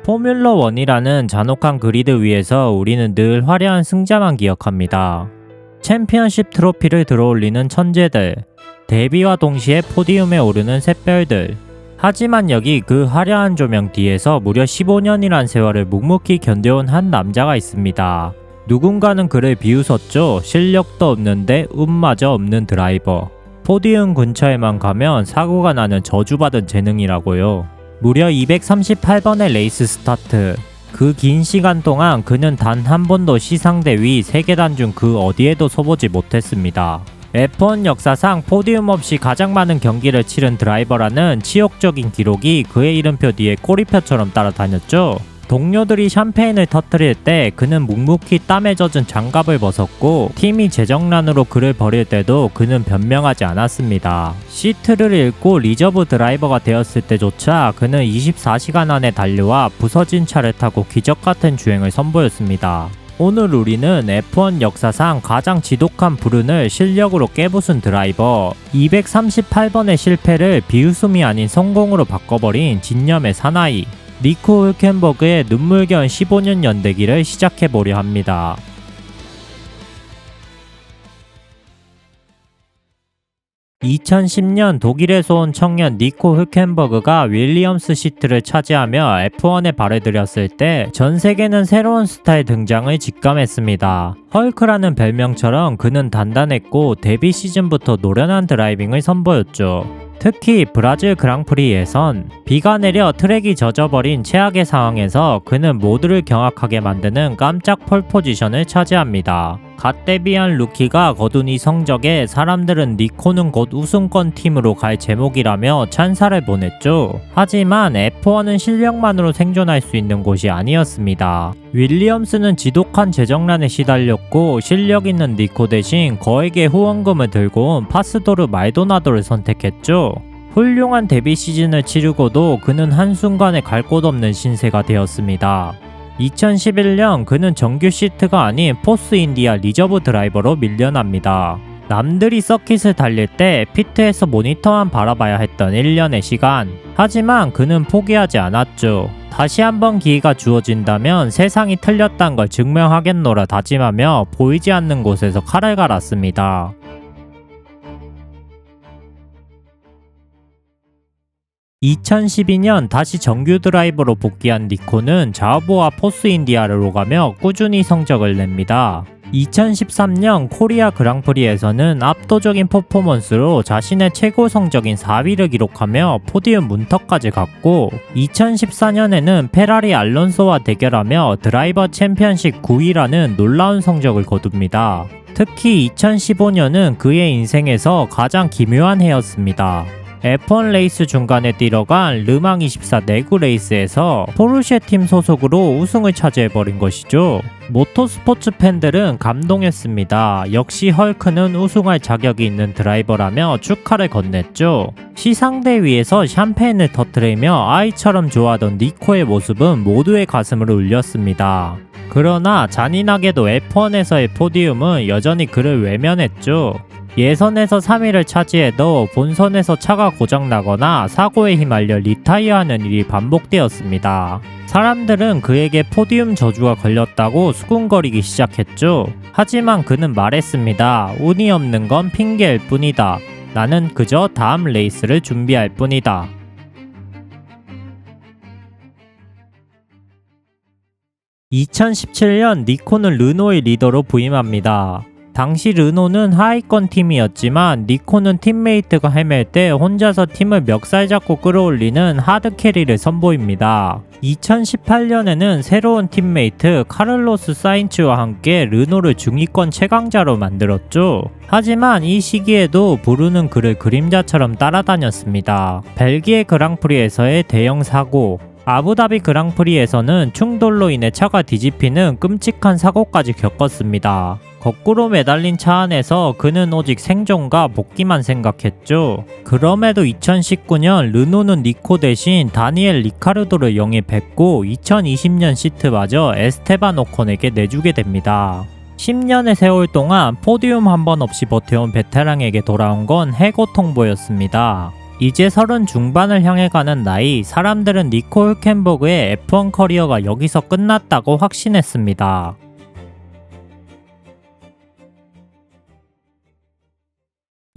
포뮬러 1이라는 잔혹한 그리드 위에서 우리는 늘 화려한 승자만 기억합니다. 챔피언십 트로피를 들어올리는 천재들, 데뷔와 동시에 포디움에 오르는 샛별들. 하지만 여기 그 화려한 조명 뒤에서 무려 15년이란 세월을 묵묵히 견뎌온 한 남자가 있습니다. 누군가는 그를 비웃었죠. 실력도 없는데 운마저 없는 드라이버. 포디움 근처에만 가면 사고가 나는 저주받은 재능이라고요. 무려 238번의 레이스 스타트. 그 긴 시간 동안 그는 단 한 번도 시상대 위 세계단 중 그 어디에도 서보지 못했습니다. F1 역사상 포디움 없이 가장 많은 경기를 치른 드라이버라는 치욕적인 기록이 그의 이름표 뒤에 꼬리표처럼 따라다녔죠. 동료들이 샴페인을 터뜨릴 때 그는 묵묵히 땀에 젖은 장갑을 벗었고, 팀이 재정난으로 그를 버릴 때도 그는 변명하지 않았습니다. 시트를 잃고 리저브 드라이버가 되었을 때조차 그는 24시간 안에 달려와 부서진 차를 타고 기적같은 주행을 선보였습니다. 오늘 우리는 F1 역사상 가장 지독한 불운을 실력으로 깨부순 드라이버, 238번의 실패를 비웃음이 아닌 성공으로 바꿔버린 진념의 사나이, 니코 흘켄버그의 눈물겨운 15년 연대기를 시작해보려 합니다. 2010년 독일에서 온 청년 니코 흘켄버그가 윌리엄스 시트를 차지하며 F1에 발을 들였을 때 전 세계는 새로운 스타의 등장을 직감했습니다. 헐크라는 별명처럼 그는 단단했고 데뷔 시즌부터 노련한 드라이빙을 선보였죠. 특히 브라질 그랑프리 예선, 비가 내려 트랙이 젖어버린 최악의 상황에서 그는 모두를 경악하게 만드는 깜짝 폴 포지션을 차지합니다. 갓 데뷔한 루키가 거둔 이 성적에 사람들은 니코는 곧 우승권 팀으로 갈 제목이라며 찬사를 보냈죠. 하지만 F1은 실력만으로 생존할 수 있는 곳이 아니었습니다. 윌리엄스는 지독한 재정난에 시달렸고 실력 있는 니코 대신 거액의 후원금을 들고 온 파스도르 말도나도를 선택했죠. 훌륭한 데뷔 시즌을 치르고도 그는 한순간에 갈 곳 없는 신세가 되었습니다. 2011년 그는 정규 시트가 아닌 포스 인디아 리저브 드라이버로 밀려납니다. 남들이 서킷을 달릴 때 피트에서 모니터만 바라봐야 했던 1년의 시간. 하지만 그는 포기하지 않았죠. 다시 한번 기회가 주어진다면 세상이 틀렸단 걸 증명하겠노라 다짐하며 보이지 않는 곳에서 칼을 갈았습니다. 2012년 다시 정규 드라이버로 복귀한 니코는 자우보와 포스 인디아를 오가며 꾸준히 성적을 냅니다. 2013년 코리아 그랑프리에서는 압도적인 퍼포먼스로 자신의 최고 성적인 4위를 기록하며 포디움 문턱까지 갔고, 2014년에는 페라리 알론소와 대결하며 드라이버 챔피언십 9위라는 놀라운 성적을 거둡니다. 특히 2015년은 그의 인생에서 가장 기묘한 해였습니다. F1 레이스 중간에 뛰러간 르망24 내구 레이스에서 포르쉐 팀 소속으로 우승을 차지해버린 것이죠. 모터스포츠 팬들은 감동했습니다. 역시 헐크는 우승할 자격이 있는 드라이버라며 축하를 건넸죠. 시상대 위에서 샴페인을 터뜨리며 아이처럼 좋아하던 니코의 모습은 모두의 가슴을 울렸습니다. 그러나 잔인하게도 F1에서의 포디움은 여전히 그를 외면했죠. 예선에서 3위를 차지해도 본선에서 차가 고장나거나 사고에 휘말려 리타이어하는 일이 반복되었습니다. 사람들은 그에게 포디움 저주가 걸렸다고 수군거리기 시작했죠. 하지만 그는 말했습니다. 운이 없는 건 핑계일 뿐이다. 나는 그저 다음 레이스를 준비할 뿐이다. 2017년 니코는 르노의 리더로 부임합니다. 당시 르노는 하위권 팀이었지만 니코는 팀메이트가 헤맬 때 혼자서 팀을 멱살 잡고 끌어올리는 하드캐리를 선보입니다. 2018년에는 새로운 팀메이트 카를로스 사인츠와 함께 르노를 중위권 최강자로 만들었죠. 하지만 이 시기에도 부르는 그를 그림자처럼 따라다녔습니다. 벨기에 그랑프리에서의 대형 사고, 아부다비 그랑프리에서는 충돌로 인해 차가 뒤집히는 끔찍한 사고까지 겪었습니다. 거꾸로 매달린 차 안에서 그는 오직 생존과 복귀만 생각했죠. 그럼에도 2019년 르노는 니코 대신 다니엘 리카르도를 영입했고 2020년 시트마저 에스테반 오콘에게 내주게 됩니다. 10년의 세월 동안 포디움 한 번 없이 버텨온 베테랑에게 돌아온 건 해고통보였습니다. 이제 30 중반을 향해 가는 나이, 사람들은 니코 hul켄버그의 F1 커리어가 여기서 끝났다고 확신했습니다.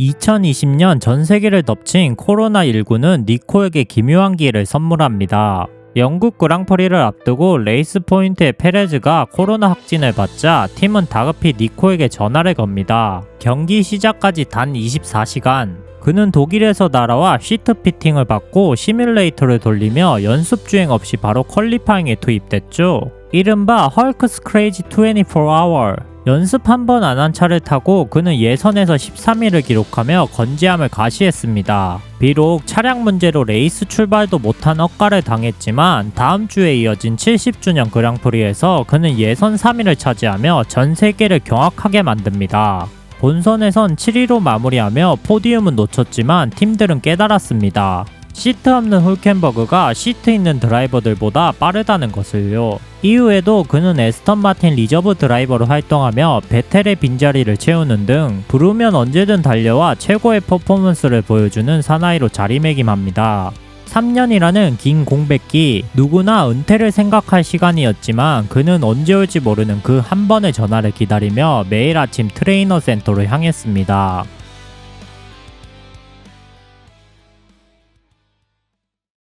2020년 전 세계를 덮친 코로나19는 니코에게 기묘한 기회를 선물합니다. 영국 그랑프리를 앞두고 레이스 포인트의 페레즈가 코로나 확진을 받자 팀은 다급히 니코에게 전화를 겁니다. 경기 시작까지 단 24시간. 그는 독일에서 날아와 시트 피팅을 받고 시뮬레이터를 돌리며 연습 주행 없이 바로 퀄리파잉에 투입됐죠. 이른바 헐크스 크레이지 24hour. 연습 한 번 안 한 차를 타고 그는 예선에서 13위를 기록하며 건재함을 가시했습니다. 비록 차량 문제로 레이스 출발도 못한 억가를 당했지만 다음 주에 이어진 70주년 그랑프리에서 그는 예선 3위를 차지하며 전 세계를 경악하게 만듭니다. 본선에선 7위로 마무리하며 포디움은 놓쳤지만 팀들은 깨달았습니다. 시트 없는 훌켄버그가 시트 있는 드라이버들보다 빠르다는 것을요. 이후에도 그는 에스턴 마틴 리저브 드라이버로 활동하며 베텔의 빈자리를 채우는 등 부르면 언제든 달려와 최고의 퍼포먼스를 보여주는 사나이로 자리매김합니다. 3년이라는 긴 공백기, 누구나 은퇴를 생각할 시간이었지만 그는 언제 올지 모르는 그 한 번의 전화를 기다리며 매일 아침 트레이너 센터로 향했습니다.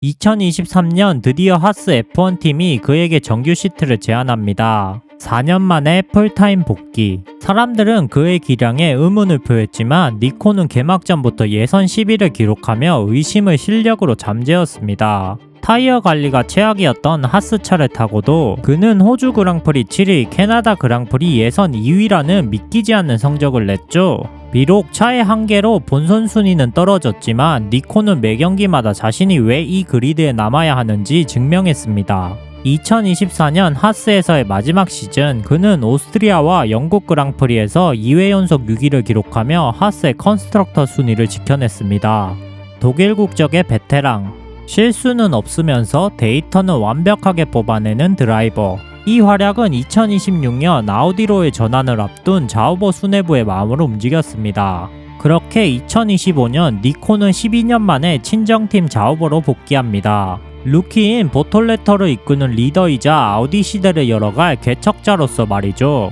2023년 드디어 하스 F1 팀이 그에게 정규 시트를 제안합니다. 4년 만에 풀타임 복귀. 사람들은 그의 기량에 의문을 표했지만 니코는 개막전부터 예선 10위를 기록하며 의심을 실력으로 잠재웠습니다. 타이어 관리가 최악이었던 하스차를 타고도 그는 호주 그랑프리 7위, 캐나다 그랑프리 예선 2위라는 믿기지 않는 성적을 냈죠. 비록 차의 한계로 본선 순위는 떨어졌지만 니코는 매 경기마다 자신이 왜 이 그리드에 남아야 하는지 증명했습니다. 2024년 하스에서의 마지막 시즌, 그는 오스트리아와 영국 그랑프리에서 2회 연속 6위를 기록하며 하스의 컨스트럭터 순위를 지켜냈습니다. 독일 국적의 베테랑, 실수는 없으면서 데이터는 완벽하게 뽑아내는 드라이버. 이 활약은 2026년 아우디로의 전환을 앞둔 자우버 수뇌부의 마음으로 움직였습니다. 그렇게 2025년 니코는 12년 만에 친정팀 자우버로 복귀합니다. 루키인 보톨레터를 이끄는 리더이자 아우디 시대를 열어갈 개척자로서 말이죠.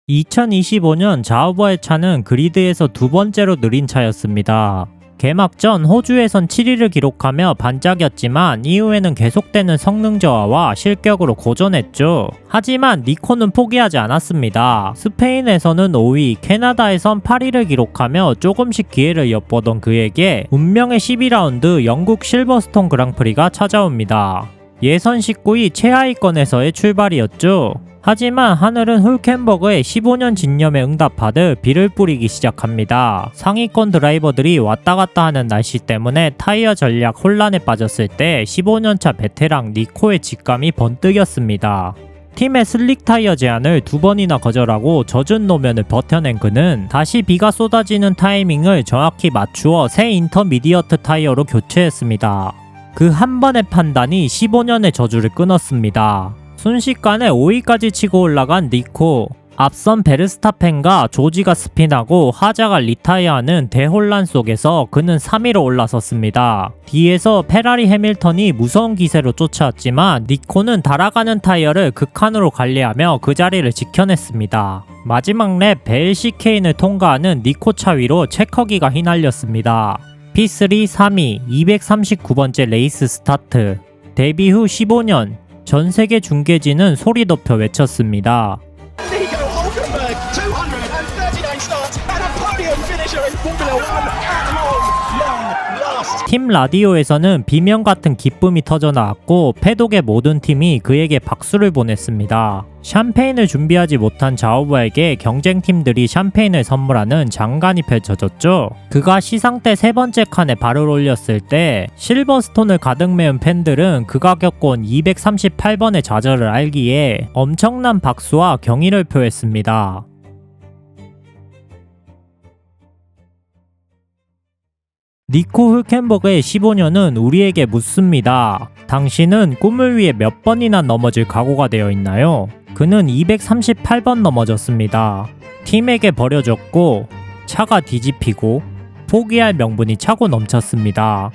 (2025년) 자우버의 차는 그리드에서 두 번째로 느린 차였습니다. 개막전 호주에선 7위를 기록하며 반짝였지만 이후에는 계속되는 성능 저하와 실격으로 고전했죠. 하지만 니코는 포기하지 않았습니다. 스페인에서는 5위, 캐나다에선 8위를 기록하며 조금씩 기회를 엿보던 그에게 운명의 12라운드 영국 실버스톤 그랑프리가 찾아옵니다. 예선 19위 최하위권에서의 출발이었죠. 하지만 하늘은 훌켄버그의 15년 진념에 응답하듯 비를 뿌리기 시작합니다. 상위권 드라이버들이 왔다갔다 하는 날씨 때문에 타이어 전략 혼란에 빠졌을 때 15년차 베테랑 니코의 직감이 번뜩였습니다. 팀의 슬릭 타이어 제안을 2번이나 거절하고 젖은 노면을 버텨낸 그는 다시 비가 쏟아지는 타이밍을 정확히 맞추어 새 인터미디어트 타이어로 교체했습니다. 그 한 번의 판단이 15년의 저주를 끊었습니다. 순식간에 5위까지 치고 올라간 니코. 앞선 베르스타펜과 조지가 스핀하고 하자가 리타이어하는 대혼란 속에서 그는 3위로 올라섰습니다. 뒤에서 페라리 해밀턴이 무서운 기세로 쫓아왔지만 니코는 달아가는 타이어를 극한으로 관리하며 그 자리를 지켜냈습니다. 마지막 랩 벨 시케인을 통과하는 니코 차 위로 체커기가 휘날렸습니다. P3 3위, 239번째 레이스 스타트. 데뷔 후 15년, 전 세계 중계진은 소리 높여 외쳤습니다. 팀 라디오에서는 비명 같은 기쁨이 터져나왔고 패독의 모든 팀이 그에게 박수를 보냈습니다. 샴페인을 준비하지 못한 자우버에게 경쟁팀들이 샴페인을 선물하는 장관이 펼쳐졌죠. 그가 시상대 3번째 칸에 발을 올렸을 때 실버스톤을 가득 메운 팬들은 그가 겪어온 238번의 좌절을 알기에 엄청난 박수와 경의를 표했습니다. 니코 훌켄버그의 15년은 우리에게 묻습니다. 당신은 꿈을 위해 몇 번이나 넘어질 각오가 되어 있나요? 그는 238번 넘어졌습니다. 팀에게 버려졌고 차가 뒤집히고 포기할 명분이 차고 넘쳤습니다.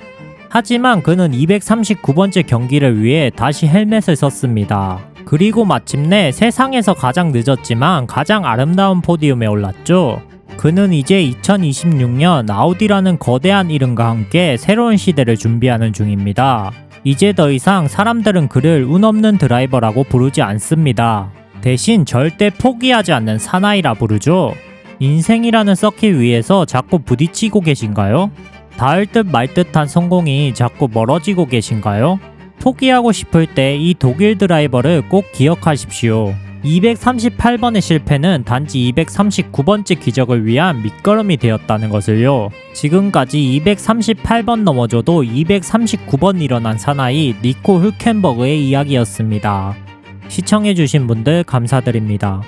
하지만 그는 239번째 경기를 위해 다시 헬멧을 썼습니다. 그리고 마침내 세상에서 가장 늦었지만 가장 아름다운 포디움에 올랐죠. 그는 이제 2026년 아우디라는 거대한 이름과 함께 새로운 시대를 준비하는 중입니다. 이제 더 이상 사람들은 그를 운 없는 드라이버라고 부르지 않습니다. 대신 절대 포기하지 않는 사나이라 부르죠. 인생이라는 서킷 위에서 자꾸 부딪히고 계신가요? 닿을 듯 말 듯한 성공이 자꾸 멀어지고 계신가요? 포기하고 싶을 때 이 독일 드라이버를 꼭 기억하십시오. 238번의 실패는 단지 239번째 기적을 위한 밑거름이 되었다는 것을요. 지금까지 238번 넘어져도 239번 일어난 사나이 니코 훌켄버그의 이야기였습니다. 시청해주신 분들 감사드립니다.